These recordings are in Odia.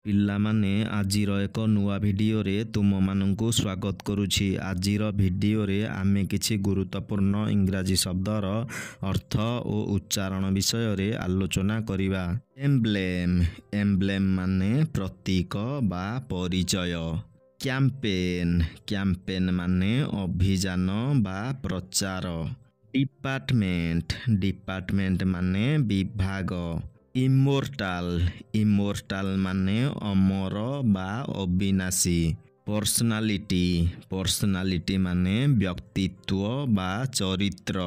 ପିଲାମାନେ ଆଜିର ଏକ ନୂଆ ଭିଡ଼ିଓରେ ତୁମମାନଙ୍କୁ ସ୍ୱାଗତ କରୁଛି। ଆଜିର ଭିଡ଼ିଓରେ ଆମେ କିଛି ଗୁରୁତ୍ୱପୂର୍ଣ୍ଣ ଇଂରାଜୀ ଶବ୍ଦର ଅର୍ଥ ଓ ଉଚ୍ଚାରଣ ବିଷୟରେ ଆଲୋଚନା କରିବା। ଏମ୍ବ୍ଲେମ୍ ଏମ୍ବ୍ଲେମ୍ ମାନେ ପ୍ରତୀକ ବା ପରିଚୟ। କ୍ୟାମ୍ପେନ୍ କ୍ୟାମ୍ପେନ୍ ମାନେ ଅଭିଯାନ ବା ପ୍ରଚାର। ଡିପାର୍ଟମେଣ୍ଟ ଡିପାର୍ଟମେଣ୍ଟ ମାନେ ବିଭାଗ। ଇମୋର୍ଟାଲ୍ ଇମୋର୍ଟାଲ୍ ମାନେ ଅମର ବା ଅବିନାଶୀ। ପର୍ସନାଲିଟି ପର୍ସନାଲିଟି ମାନେ ବ୍ୟକ୍ତିତ୍ୱ ବା ଚରିତ୍ର।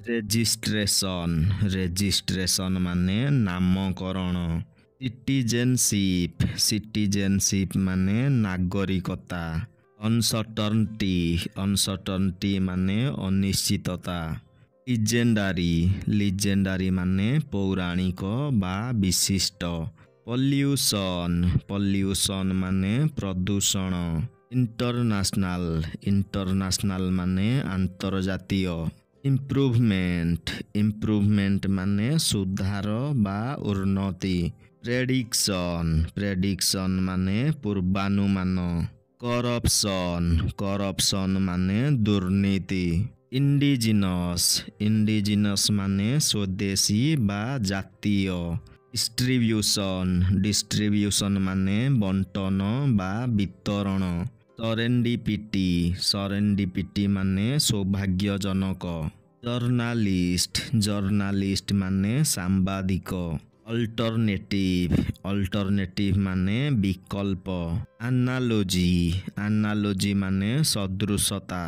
ରେଜିଷ୍ଟ୍ରେସନ୍ ରେଜିଷ୍ଟ୍ରେସନ୍ ମାନେ ନାମକରଣ। ସିଟିଜେନସିପ୍ ସିଟିଜେନସିପ୍ ମାନେ ନାଗରିକତା। ଅନସର୍ଟନଟି ଅନସର୍ଟନଟି ମାନେ ଅନିଶ୍ଚିତତା। ଲିଜେଣ୍ଡାରୀ ଲିଜେଣ୍ଡାରୀ ମାନେ ପୌରାଣିକ ବା ବିଶିଷ୍ଟ। ପଲ୍ୟୁସନ୍ ପଲ୍ୟୁସନ୍ ମାନେ ପ୍ରଦୂଷଣ। ଇଣ୍ଟରନ୍ୟାସନାଲ୍ ଇଣ୍ଟରନ୍ୟାସନାଲ୍ ମାନେ ଆନ୍ତର୍ଜାତୀୟ। ଇମ୍ପ୍ରୁଭମେଣ୍ଟ ଇମ୍ପ୍ରୁଭମେଣ୍ଟ ମାନେ ସୁଧାର ବା ଉନ୍ନତି। ପ୍ରେଡିକ୍ସନ୍ ପ୍ରେଡିକ୍ସନ୍ ମାନେ ପୂର୍ବାନୁମାନ। କରପସନ୍ କରପସନ୍ ମାନେ ଦୁର୍ନୀତି। ଇଣ୍ଡିଜିନସ୍ ଇଣ୍ଡିଜିନସ୍ ମାନେ ସ୍ୱଦେଶୀ ବା ଜାତୀୟ। ଡିଷ୍ଟ୍ରିବ୍ୟୁସନ୍ ଡିଷ୍ଟ୍ରିବ୍ୟୁସନ୍ ମାନେ ବଣ୍ଟନ ବା ବିତରଣ। ସରେଣ୍ଡିପିଟି ସରେଣ୍ଡିପିଟି ମାନେ ସୌଭାଗ୍ୟଜନକ। ଜର୍ନାଲିଷ୍ଟ ଜର୍ନାଲିଷ୍ଟ ମାନେ ସାମ୍ବାଦିକ। ଅଲ୍ଟରନେଟିଭ୍ ଅଲ୍ଟରନେଟିଭ୍ ମାନେ ବିକଳ୍ପ। ଆନାଲୋଜି ଆନାଲୋଜି ମାନେ ସଦୃଶତା।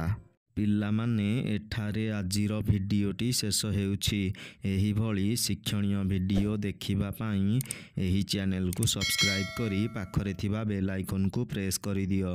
ପିଲାମାନେ ଏଠାରେ ଆଜିର ଭିଡ଼ିଓଟି ଶେଷ ହେଉଛି। ଏହିଭଳି ଶିକ୍ଷଣୀୟ ଭିଡ଼ିଓ ଦେଖିବା ପାଇଁ ଏହି ଚ୍ୟାନେଲକୁ ସବସ୍କ୍ରାଇବ୍ କରି ପାଖରେ ଥିବା ବେଲ୍ ଆଇକନକୁ ପ୍ରେସ୍ କରିଦିଅ।